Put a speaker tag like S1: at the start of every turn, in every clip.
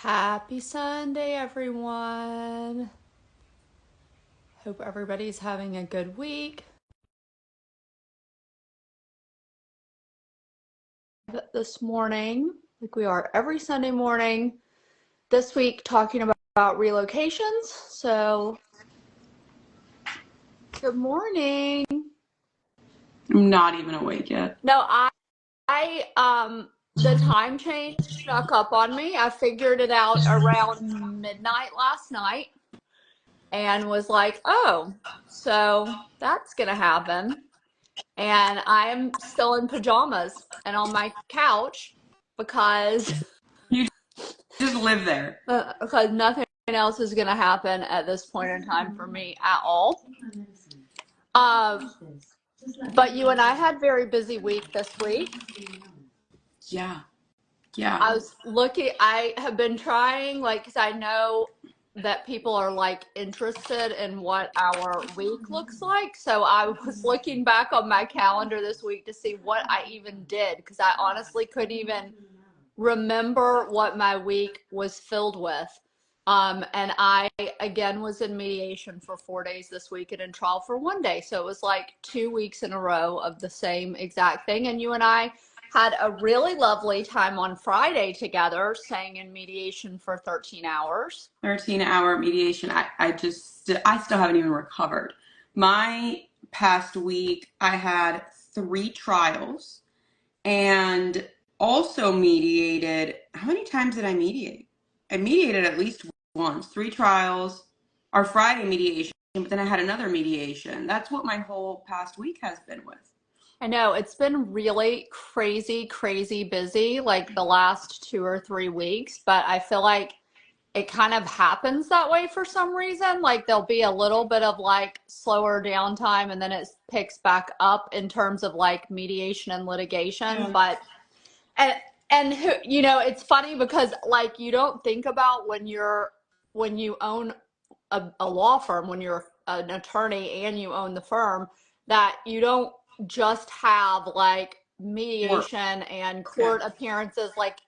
S1: Happy Sunday, everyone. Hope everybody's having a good week. This morning, like we are every Sunday morning, this week talking about relocations. So, good morning.
S2: I'm not even awake yet.
S1: No, the time change snuck up on me. I figured it out around midnight last night and was like, oh, so that's gonna happen. And I'm still in pajamas and on my couch because
S2: You just live there.
S1: because nothing else is going to happen at this point in time for me at all. But you and I had very busy week this week.
S2: Yeah.
S1: I have been trying, like, because I know that people are like interested in what our week looks like. So I was looking back on my calendar this week to see what I even did, because I honestly couldn't even remember what my week was filled with. And I, again, was in mediation for 4 days this week and in trial for 1 day. So it was like 2 weeks in a row of the same exact thing. And you and I had a really lovely time on Friday together, staying in mediation for 13 hours.
S2: 13-hour mediation. I still haven't even recovered. My past week, I had 3 trials and also mediated. How many times did I mediate? I mediated at least once. 3 trials, our Friday mediation, but then I had another mediation. That's what my whole past week has been with.
S1: I know it's been really crazy busy like the last 2 or 3 weeks, but I feel like it kind of happens that way for some reason. Like there'll be a little bit of like slower downtime and then it picks back up in terms of like mediation and litigation.
S2: Yeah.
S1: But and it's funny because like you don't think about when you own a law firm, when you're an attorney and you own the firm, that you don't just have like mediation and court appearances. Like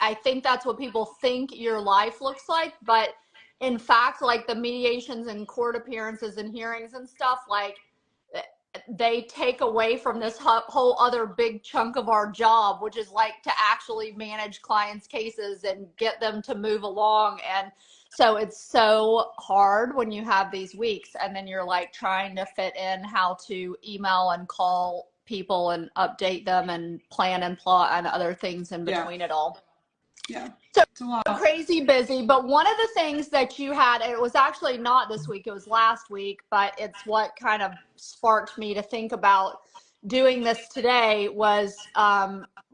S1: I think that's what people think your life looks like, but in fact, like the mediations and court appearances and hearings and stuff, like they take away from this whole other big chunk of our job, which is like to actually manage clients' cases and get them to move along. And so it's so hard when you have these weeks and then you're like trying to fit in how to email and call people and update them and plan and plot and other things in between it all.
S2: Yeah.
S1: So
S2: it's a lot.
S1: Crazy busy. But one of the things that you had, it was actually not this week, it was last week, but it's what kind of sparked me to think about doing this today, was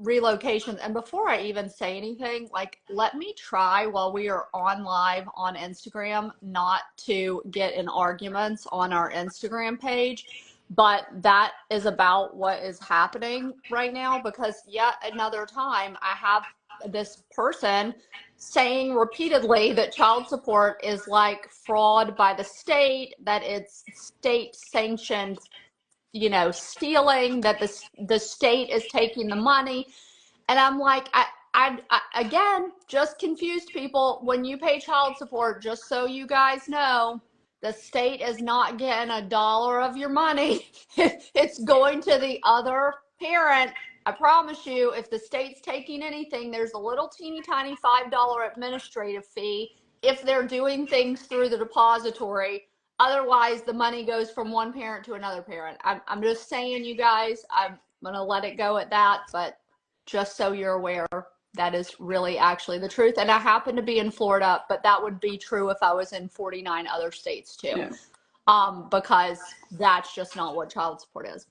S1: relocations. And before I even say anything, like, let me try while we are on live on Instagram not to get in arguments on our Instagram page. But that is about what is happening right now, because yet another time I have this person saying repeatedly that child support is like fraud by the state, that it's state sanctioned, stealing, that the state is taking the money. And I'm like, I again, just confused people. When you pay child support, just so you guys know, the state is not getting a dollar of your money. It's going to the other parent. I promise you, if the state's taking anything, there's a little teeny tiny $5 administrative fee if they're doing things through the depository. Otherwise, the money goes from one parent to another parent. I'm just saying, you guys, I'm going to let it go at that. But just so you're aware, that is really actually the truth. And I happen to be in Florida, but that would be true if I was in 49 other states too. Yeah. Because that's just not what child support is.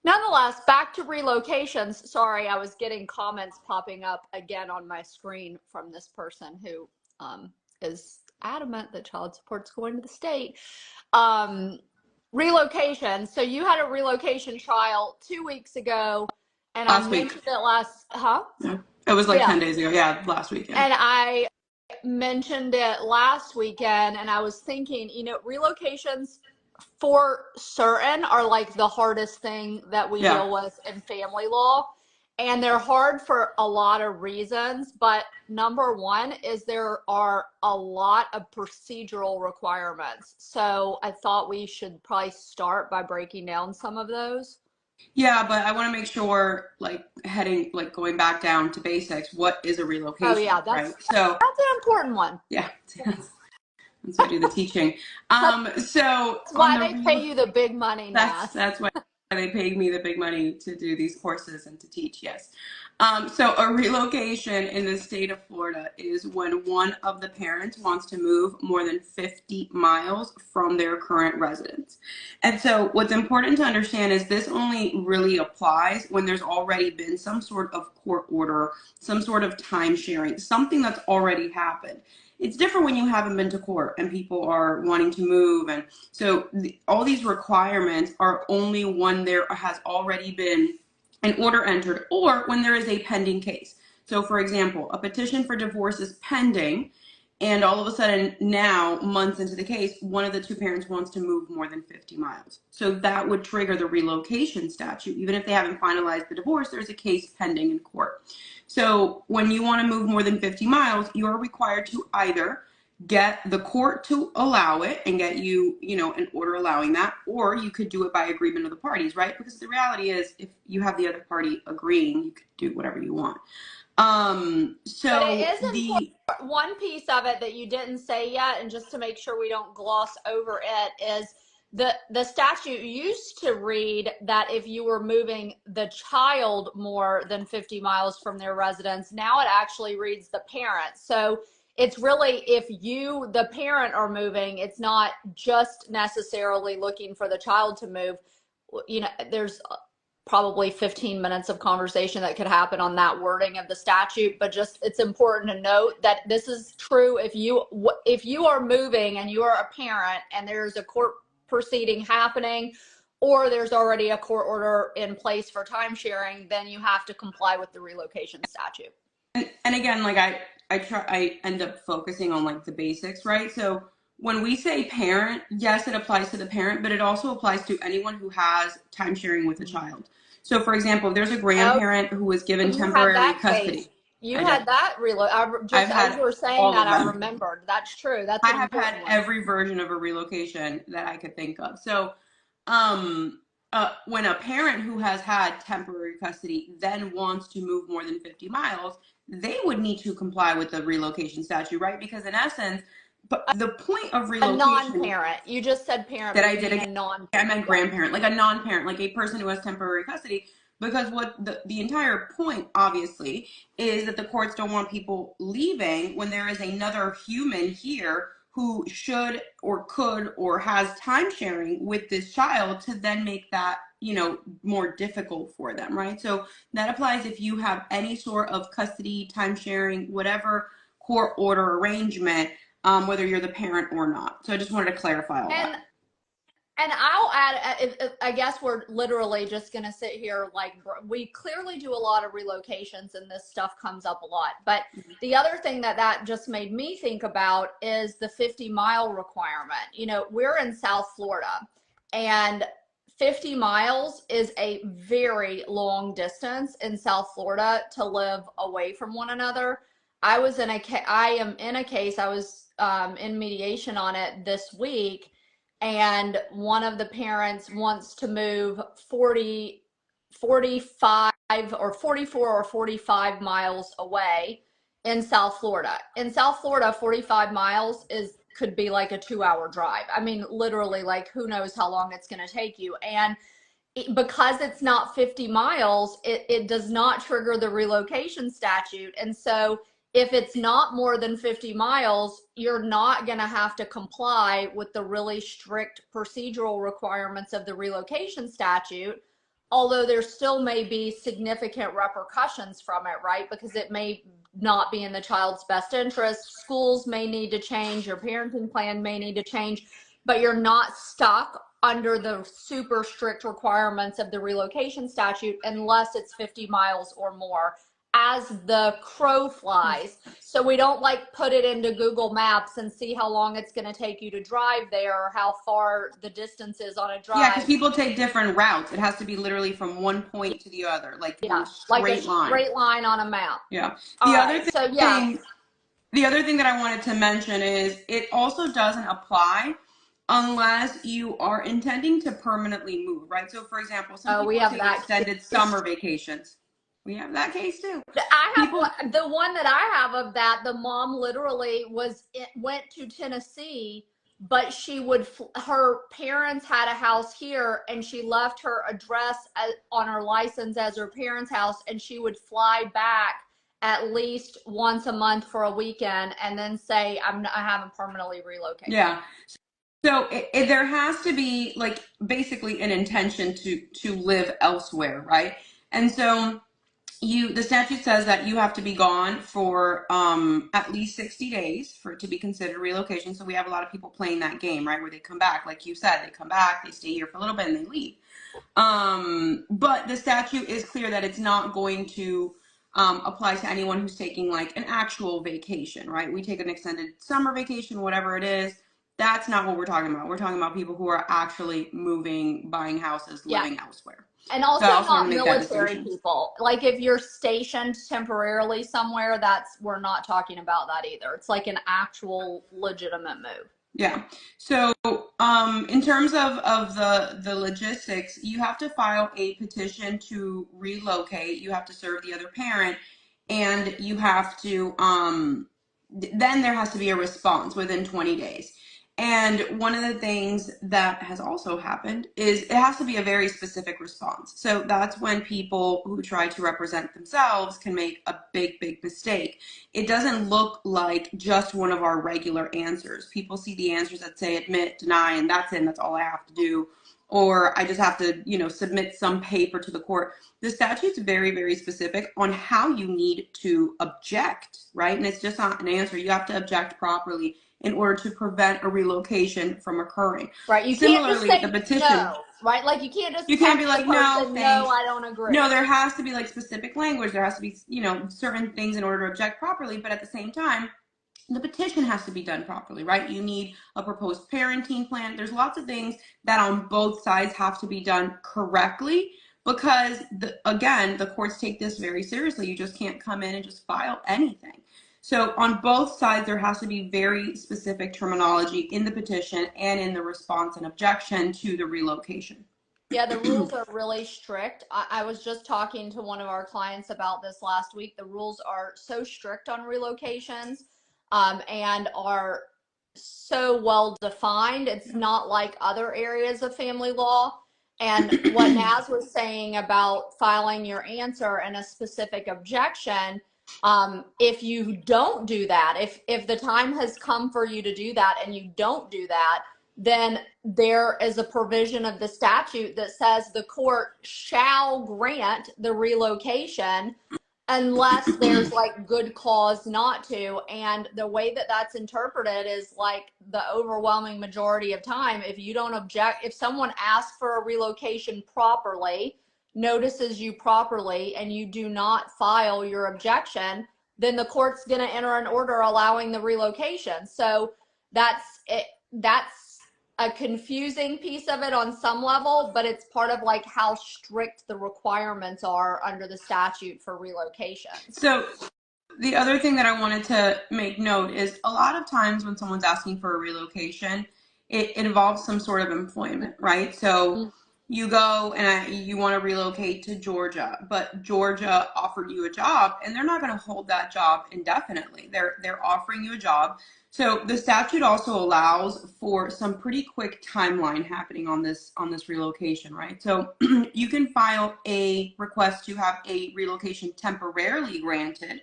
S1: Nonetheless, back to relocations. Sorry, I was getting comments popping up again on my screen from this person who is adamant that child support's going to the state. Relocation. So you had a relocation trial 2 weeks ago, and I mentioned it last,
S2: Yeah. It was like 10 days ago. Yeah, last weekend.
S1: And I mentioned it last weekend, and I was thinking, relocations for certain are like the hardest thing that we deal with in family law. And they're hard for a lot of reasons, but number one is there are a lot of procedural requirements. So I thought we should probably start by breaking down some of those.
S2: Yeah, but I want to make sure, like going back down to basics, what is a
S1: Oh
S2: relocation,
S1: yeah,
S2: right? So,
S1: that's an important one.
S2: yeah, that's why I do the teaching. So
S1: That's
S2: on
S1: why
S2: the
S1: they pay you the big money, Ness.
S2: that's why they paid me the big money to do these courses and to teach. Yes. So a relocation in the state of Florida is when one of the parents wants to move more than 50 miles from their current residence. And so what's important to understand is this only really applies when there's already been some sort of court order, some sort of time sharing, something that's already happened. It's different when you haven't been to court and people are wanting to move. And so all these requirements are only when there has already been an order entered or when there is a pending case. So for example, a petition for divorce is pending and all of a sudden now, months into the case, one of the two parents wants to move more than 50 miles. So that would trigger the relocation statute. Even if they haven't finalized the divorce, there's a case pending in court. So when you want to move more than 50 miles, you're required to either get the court to allow it and get you, an order allowing that, or you could do it by agreement of the parties, right? Because the reality is if you have the other party agreeing, you could do whatever you want.
S1: But it
S2: So
S1: is important. One piece of it that you didn't say yet, and just to make sure we don't gloss over it, is the statute used to read that if you were moving the child more than 50 miles from their residence, now it actually reads the parent. So it's really if you, the parent, are moving, it's not just necessarily looking for the child to move. There's probably 15 minutes of conversation that could happen on that wording of the statute, but just it's important to note that this is true if you are moving and you are a parent and there's a court proceeding happening or there's already a court order in place for time sharing, then you have to comply with the relocation statute.
S2: And again, like I end up focusing on like the basics, right? So when we say parent, yes, it applies to the parent, but it also applies to anyone who has time sharing with a child. So for example, if there's a grandparent who was given
S1: You had
S2: temporary
S1: that
S2: custody.
S1: case. You had that
S2: I've
S1: as
S2: had
S1: you were saying
S2: all
S1: that,
S2: of
S1: I
S2: them.
S1: remembered. That's true. That's
S2: I
S1: an
S2: have had
S1: important one.
S2: every version of a relocation that I could think of. So when a parent who has had temporary custody then wants to move more than 50 miles, they would need to comply with the relocation statute, right? Because in essence, but the point of relocation,
S1: a non-parent. You just said parent,
S2: that
S1: but
S2: I
S1: you
S2: did
S1: mean
S2: again,
S1: a non.
S2: I meant grandparent, like a non-parent, like a person who has temporary custody. Because what the entire point, obviously, is that the courts don't want people leaving when there is another human here who should or could or has time sharing with this child to then make that, more difficult for them, right? So that applies if you have any sort of custody, time sharing, whatever court order arrangement, whether you're the parent or not. So I just wanted to clarify all that.
S1: And I'll add, I guess we're literally just going to sit here like we clearly do a lot of relocations and this stuff comes up a lot. But the other thing that just made me think about is the 50-mile requirement. We're in South Florida and 50 miles is a very long distance in South Florida to live away from one another. I am in a case, I was in mediation on it this week, and one of the parents wants to move 45 or 44 or 45 miles away in South Florida. In South Florida, 45 miles could be like a 2-hour drive. I mean, literally, like who knows how long it's going to take you. And because it's not 50 miles, it does not trigger the relocation statute. And so if it's not more than 50 miles, you're not going to have to comply with the really strict procedural requirements of the relocation statute, although there still may be significant repercussions from it, right? Because it may not be in the child's best interest. Schools may need to change, your parenting plan may need to change, but you're not stuck under the super strict requirements of the relocation statute unless it's 50 miles or more as the crow flies. So we don't like put it into Google Maps and see how long it's going to take you to drive there or how far the distance is on a
S2: Yeah, because
S1: drive.
S2: people take different routes. It has to be literally from one point to the other, like one
S1: Yeah, like a
S2: straight line.
S1: straight line on a map.
S2: Yeah.
S1: All
S2: The other
S1: right. So yeah.
S2: thing, the other thing that I wanted to mention is it also doesn't apply unless you are intending to permanently move, right? So for example, some
S1: We
S2: people
S1: have
S2: take
S1: that
S2: extended
S1: case.
S2: summer vacations. We have that case too.
S1: I
S2: People,
S1: have the one that I have of that. The mom literally went to Tennessee, but she would her parents had a house here, and she left her address on her license as her parents' house, and she would fly back at least once a month for a weekend, and then say, I haven't permanently relocated.
S2: yeah. So there has to be like basically an intention to live elsewhere, right? And so the statute says that you have to be gone for at least 60 days for it to be considered relocation. So we have a lot of people playing that game, right? Where they come back, like you said, they come back, they stay here for a little bit and they leave. But the statute is clear that it's not going to apply to anyone who's taking like an actual vacation, right? We take an extended summer vacation, whatever it is. That's not what we're talking about. We're talking about people who are actually moving, buying houses, living elsewhere.
S1: And
S2: So I
S1: also
S2: also want
S1: not
S2: to make that
S1: military
S2: distinction.
S1: people. Like if you're stationed temporarily somewhere, we're not talking about that either. It's like an actual legitimate move.
S2: Yeah. So, in terms of the logistics, you have to file a petition to relocate. You have to serve the other parent, and you have to then there has to be a response within 20 days. And one of the things that has also happened is it has to be a very specific response. So that's when people who try to represent themselves can make a big mistake. It doesn't look like just one of our regular answers. People see the answers that say admit, deny, and that's it, and that's all I have to do. Or I just have to, submit some paper to the court. The statute's very specific on how you need to object, right? And it's just not an answer. You have to object properly in order to prevent a relocation from occurring.
S1: Right. You can't just say the petition, no, right? Like you can't just
S2: you can't be like, no, thanks.
S1: No, I don't agree.
S2: No, there has to be like specific language. There has to be, certain things in order to object properly. But at the same time, the petition has to be done properly, right? You need a proposed parenting plan. There's lots of things that on both sides have to be done correctly because, again, the courts take this very seriously. You just can't come in and just file anything. So on both sides, there has to be very specific terminology in the petition and in the response and objection to the relocation.
S1: Yeah, the rules are really strict. I was just talking to one of our clients about this last week. The rules are so strict on relocations and are so well defined. It's not like other areas of family law. And what Naz was saying about filing your answer and a specific objection, if you don't do that, if the time has come for you to do that and you don't do that, then there is a provision of the statute that says the court shall grant the relocation unless there's like good cause not to. And the way that that's interpreted is like the overwhelming majority of time, if you don't object, if someone asks for a relocation properly, notices you properly, and you do not file your objection, then the court's going to enter an order allowing the relocation. So that's it. That's a confusing piece of it on some level, but it's part of like how strict the requirements are under the statute for relocation.
S2: So the other thing that I wanted to make note is a lot of times when someone's asking for a relocation, it involves some sort of employment, right? So you go and you want to relocate to Georgia, but Georgia offered you a job and they're not going to hold that job indefinitely. They're offering you a job. So the statute also allows for some pretty quick timeline happening on this relocation, right? So you can file a request to have a relocation temporarily granted,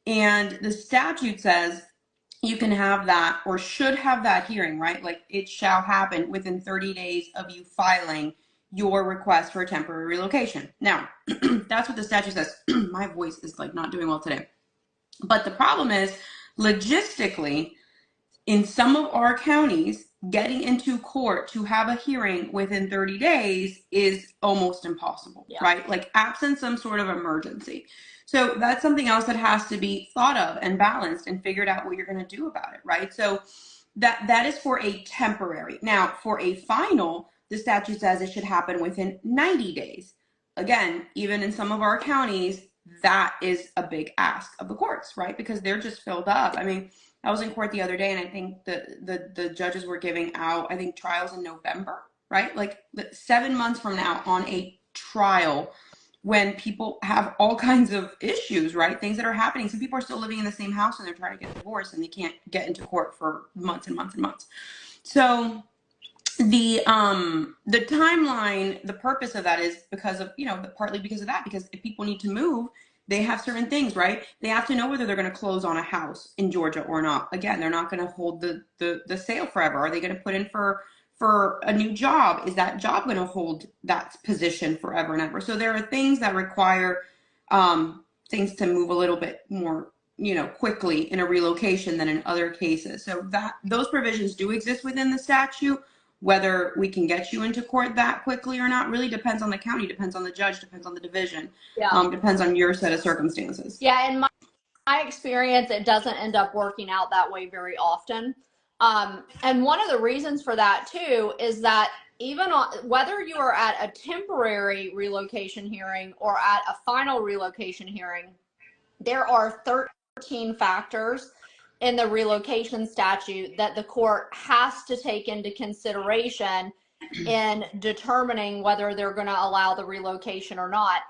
S2: and the statute says you can have that or should have that hearing, right? Like it shall happen within 30 days of you filing your request for a temporary relocation. Now, that's what the statute says. My voice is like not doing well today. But the problem is, logistically, in some of our counties, getting into court to have a hearing within 30 days is almost impossible, right? Like absent some sort of emergency. So that's something else that has to be thought of and balanced and figured out what you're going to do about it, right? So that is for a temporary. Now, for a final, the statute says it should happen within 90 days. Again, even in some of our counties, that is a big ask of the courts, right? Because they're just filled up. I mean, I was in court the other day, and I think the judges were giving out, I think, trials in November, right? Like 7 months from now on a trial, when people have all kinds of issues, right? Things that are happening. Some people are still living in the same house and they're trying to get divorced and they can't get into court for months and months and months. So the timeline, the purpose of that is because of, partly because of that, because if people need to move, they have certain things, right? They have to know whether they're going to close on a house in Georgia or not. Again, they're not going to hold the sale forever. Are they going to put in for a new job? Is that job going to hold that position forever and ever? So there are things that require things to move a little bit more, quickly in a relocation than in other cases. So that those provisions do exist within the statute. Whether we can get you into court that quickly or not really depends on the county, depends on the judge, depends on the division, depends on your set of circumstances.
S1: Yeah, in my experience, it doesn't end up working out that way very often. And one of the reasons for that too is that even whether you are at a temporary relocation hearing or at a final relocation hearing, there are 13 factors in the relocation statute that the court has to take into consideration in determining whether they're going to allow the relocation or not.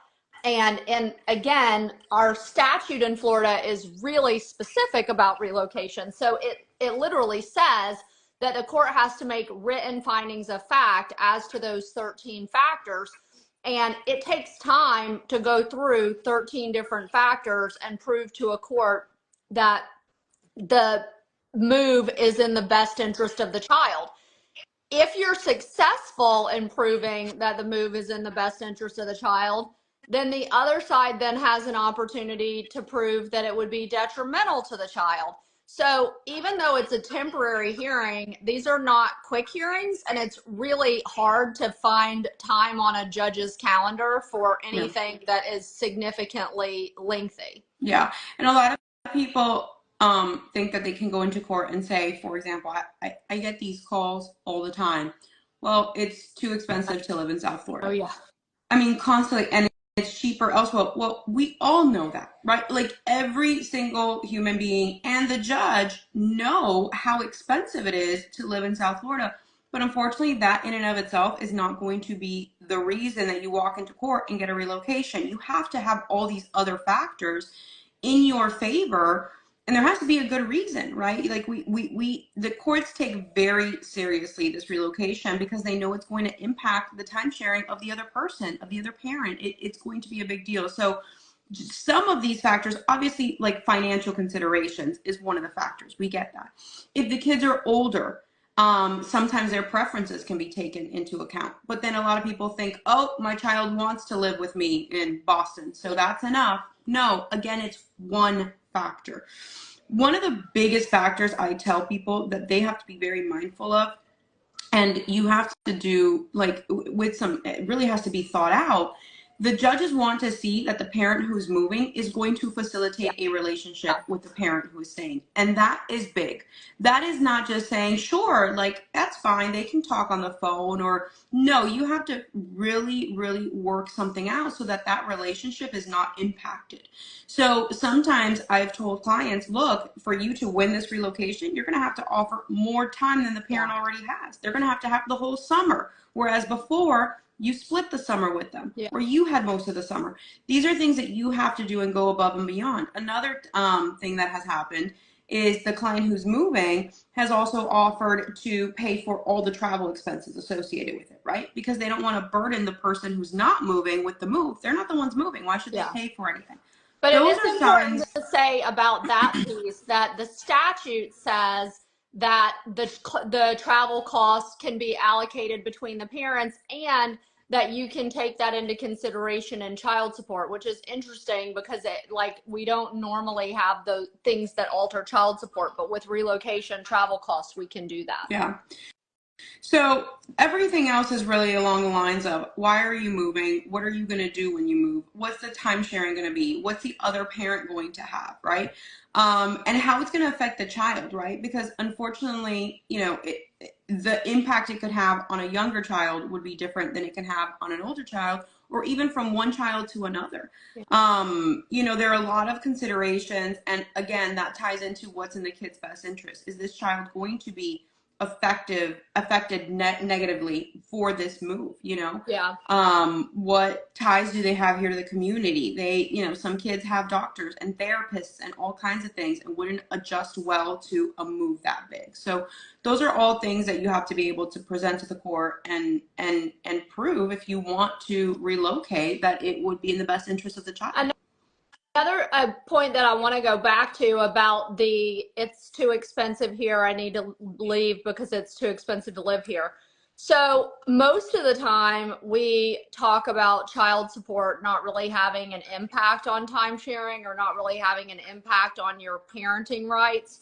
S1: And again, our statute in Florida is really specific about relocation. So it literally says that the court has to make written findings of fact as to those 13 factors. And it takes time to go through 13 different factors and prove to a court that the move is in the best interest of the child. If you're successful in proving that the move is in the best interest of the child, then the other side then has an opportunity to prove that it would be detrimental to the child. So even though it's a temporary hearing, these are not quick hearings, and it's really hard to find time on a judge's calendar for anything that is significantly lengthy.
S2: Yeah, and a lot of people think that they can go into court and say, for example, I get these calls all the time. Well, it's too expensive to live in South Florida.
S1: Oh, yeah.
S2: I mean, constantly, and it's cheaper elsewhere. Well, we all know that, right? Like every single human being and the judge know how expensive it is to live in South Florida. But unfortunately, that in and of itself is not going to be the reason that you walk into court and get a relocation. You have to have all these other factors in your favor, and there has to be a good reason, right? Like the courts take very seriously this relocation because they know it's going to impact the time sharing of the other person, of the other parent. It's going to be a big deal. So some of these factors, obviously, like financial considerations is one of the factors. We get that. If the kids are older, sometimes their preferences can be taken into account. But then a lot of people think, oh, my child wants to live with me in Boston, so that's enough. No, again, it's one factor. One of the biggest factors I tell people that they have to be very mindful of, and you have to do like with some, it really has to be thought out. The judges want to see that the parent who's moving is going to facilitate a relationship with the parent who is staying. And that is big. That is not just saying, sure, like that's fine, they can talk on the phone, or no, you have to really, really work something out so that that relationship is not impacted. So sometimes I've told clients, look, for you to win this relocation, you're going to have to offer more time than the parent already has. They're going to have the whole summer. Whereas before, you split the summer with them, or you had most of the summer. These are things that you have to do and go above and beyond. Another thing that has happened is the client who's moving has also offered to pay for all the travel expenses associated with it, right? Because they don't want to burden the person who's not moving with the move. They're not the ones moving. Why should they pay for anything?
S1: But it is important to say about that piece that the statute says that the travel costs can be allocated between the parents, and that you can take that into consideration in child support, which is interesting because we don't normally have the things that alter child support, but with relocation travel costs, we can do that.
S2: Yeah. So everything else is really along the lines of why are you moving? What are you going to do when you move? What's the time sharing going to be? What's the other parent going to have, right? And how it's going to affect the child, right? Because unfortunately, the impact it could have on a younger child would be different than it can have on an older child, or even from one child to another. There are a lot of considerations, and again, that ties into what's in the kid's best interest. Is this child going to be affected negatively for this move?
S1: Yeah.
S2: What ties do they have here to the community? Some kids have doctors and therapists and all kinds of things and wouldn't adjust well to a move that big. So those are all things that you have to be able to present to the court and prove, if you want to relocate, that it would be in the best interest of the child.
S1: Another point that I want to go back to about it's too expensive here, I need to leave because it's too expensive to live here. So most of the time we talk about child support not really having an impact on time sharing, or not really having an impact on your parenting rights.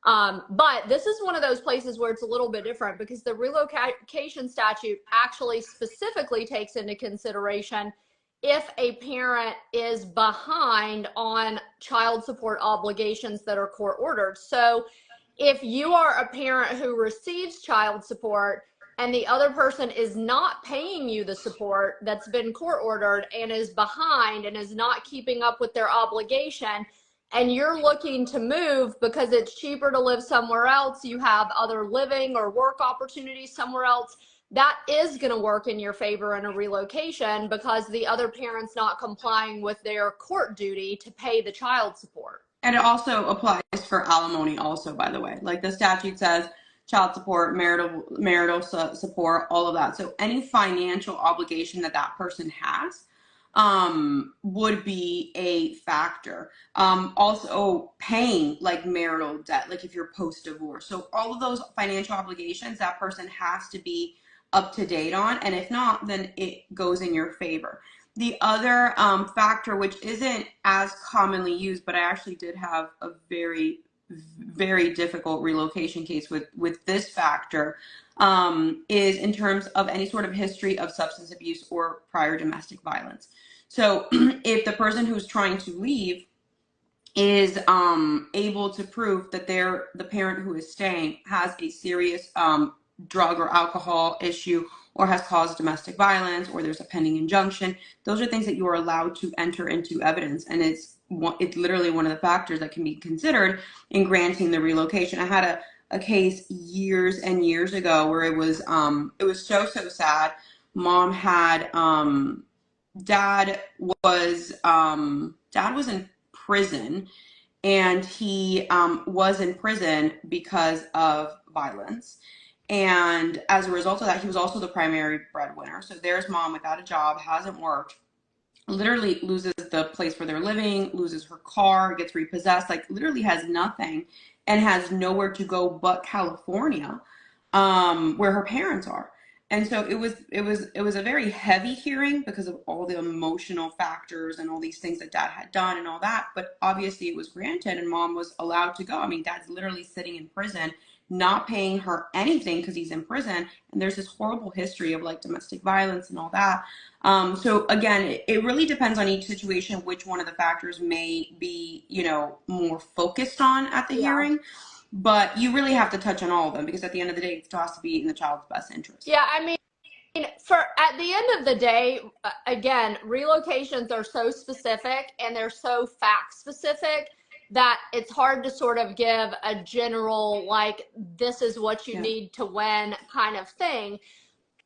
S1: But this is one of those places where it's a little bit different, because the relocation statute actually specifically takes into consideration if a parent is behind on child support obligations that are court ordered. So if you are a parent who receives child support and the other person is not paying you the support that's been court ordered and is behind and is not keeping up with their obligation, and you're looking to move because it's cheaper to live somewhere else, you have other living or work opportunities somewhere else, that is going to work in your favor in a relocation, because the other parent's not complying with their court duty to pay the child support.
S2: And it also applies for alimony also, by the way. Like the statute says, child support, marital support, all of that. So any financial obligation that person has would be a factor. Also paying like marital debt, like if you're post-divorce. So all of those financial obligations, that person has to be up to date on, and if not, then it goes in your favor. The other factor, which isn't as commonly used, but I actually did have a very, very difficult relocation case with this factor, is in terms of any sort of history of substance abuse or prior domestic violence. So if the person who's trying to leave is able to prove that the parent who is staying has a serious drug or alcohol issue, or has caused domestic violence, or there's a pending injunction, those are things that you are allowed to enter into evidence, and it's literally one of the factors that can be considered in granting the relocation. I had a case years and years ago where it was so sad. Mom had dad was in prison, and he was in prison because of violence. And as a result of that, he was also the primary breadwinner. So there's mom without a job, hasn't worked, literally loses the place where they're living, loses her car, gets repossessed, like literally has nothing, and has nowhere to go but California, where her parents are. And so it was a very heavy hearing because of all the emotional factors and all these things that dad had done and all that. But obviously it was granted, and mom was allowed to go. I mean, dad's literally sitting in prison, not paying her anything because he's in prison, and there's this horrible history of like domestic violence and all that. So again, it really depends on each situation which one of the factors may be, more focused on at the hearing. But you really have to touch on all of them, because at the end of the day, it still has to be in the child's best interest.
S1: Yeah, I mean, at the end of the day, again, relocations are so specific and they're so fact specific that it's hard to sort of give a general, like, this is what you need to win kind of thing.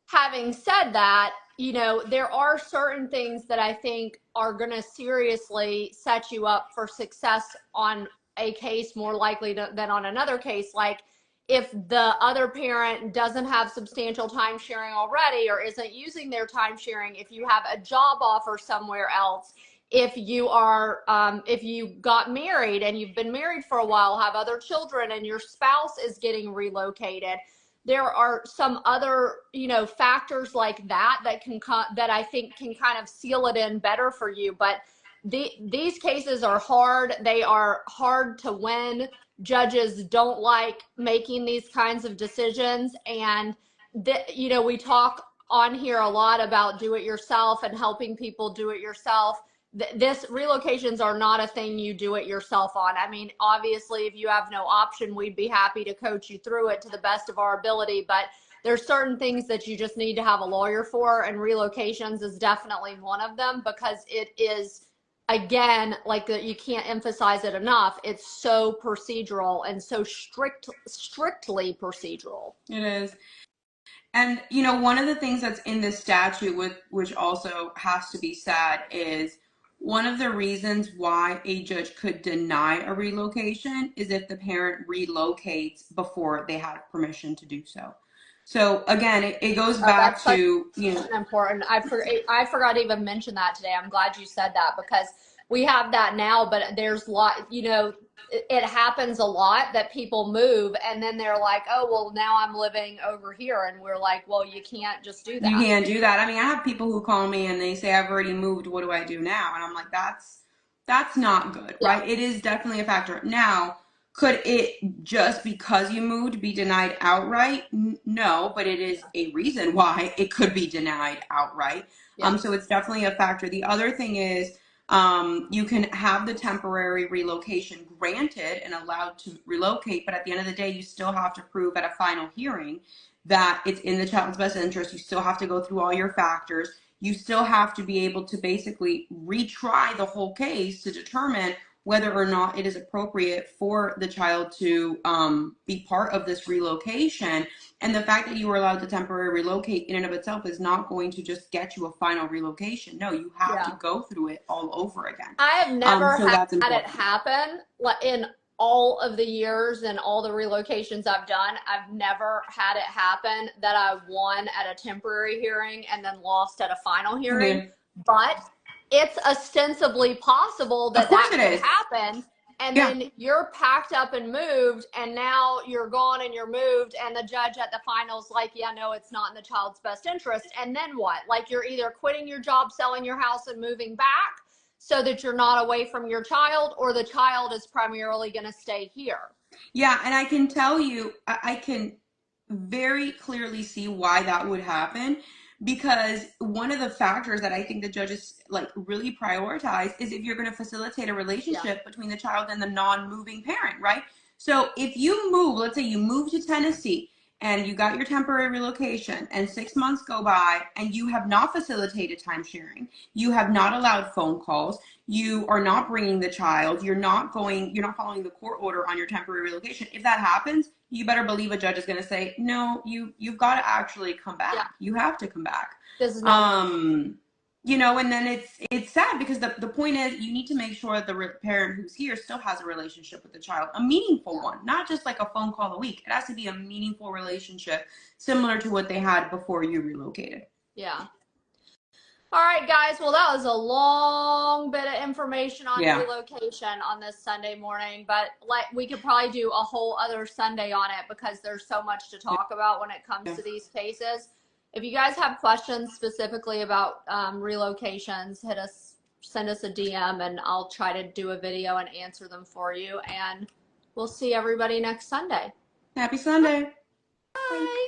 S1: Having said that, there are certain things that I think are going to seriously set you up for success on a case more likely than on another case. Like, if the other parent doesn't have substantial time sharing already, or isn't using their time sharing, if you have a job offer somewhere else, if you got married and you've been married for a while, have other children, and your spouse is getting relocated, there are some other, factors like that that I think can kind of seal it in better for you. But these cases are hard. They are hard to win. Judges don't like making these kinds of decisions, and you know, we talk on here a lot about do it yourself and helping people do it yourself. This relocations are not a thing you do it yourself on. I mean, obviously, if you have no option, we'd be happy to coach you through it to the best of our ability. But there's certain things that you just need to have a lawyer for, and relocations is definitely one of them, because it is, again, like, you can't emphasize it enough. It's so procedural and so strictly procedural.
S2: It is. And, you know, one of the things that's in this statute, which also has to be said, is one of the reasons why a judge could deny a relocation is if the parent relocates before they have permission to do so. So again, it goes back to, you know,
S1: important. I forgot to even mention that today. I'm glad you said that, because we have that now, but there's a lot, you know, it happens a lot that people move and then they're like, oh, well, now I'm living over here. And we're like, well, you can't just do that.
S2: You can't do that. I mean, I have people who call me and they say, I've already moved. What do I do now? And I'm like, that's not good, right? It is definitely a factor. Now, could it, just because you moved, be denied outright? No, but it is a reason why it could be denied outright. So it's definitely a factor. The other thing is, you can have the temporary relocation granted and allowed to relocate, but at the end of the day, you still have to prove at a final hearing that it's in the child's best interest. You still have to go through all your factors. You still have to be able to basically retry the whole case to determine whether or not it is appropriate for the child to be part of this relocation. And the fact that you were allowed to temporarily relocate in and of itself is not going to just get you a final relocation. No, you have to go through it all over again.
S1: I have never had it happen in all of the years and all the relocations I've done. I've never had it happen that I won at a temporary hearing and then lost at a final hearing. But it's ostensibly possible that that could happen. And then you're packed up and moved, and now you're gone and you're moved, and the judge at the final's like, yeah, no, it's not in the child's best interest. And then what? Like, you're either quitting your job, selling your house, and moving back so that you're not away from your child, or the child is primarily going to stay here.
S2: Yeah, and I can tell you, I can very clearly see why that would happen, because one of the factors that I think the judges like really prioritize is if you're going to facilitate a relationship between the child and the non-moving parent, right? So if you move, let's say you move to Tennessee and you got your temporary relocation and 6 months go by and you have not facilitated time sharing, you have not allowed phone calls, you are not bringing the child, you're not following the court order on your temporary relocation. If that happens, you better believe a judge is going to say, no, you've got to actually come back. You have to come back.
S1: This is not
S2: you know, and then it's sad, because the point is you need to make sure that the parent who's here still has a relationship with the child, a meaningful one, not just like a phone call a week. It has to be a meaningful relationship similar to what they had before you relocated.
S1: Yeah. All right, guys. Well, that was a long bit of information on relocation on this Sunday morning, but like, we could probably do a whole other Sunday on it, because there's so much to talk about when it comes to these cases. If you guys have questions specifically about relocations, send us a DM, and I'll try to do a video and answer them for you. And we'll see everybody next Sunday.
S2: Happy Sunday.
S1: Bye.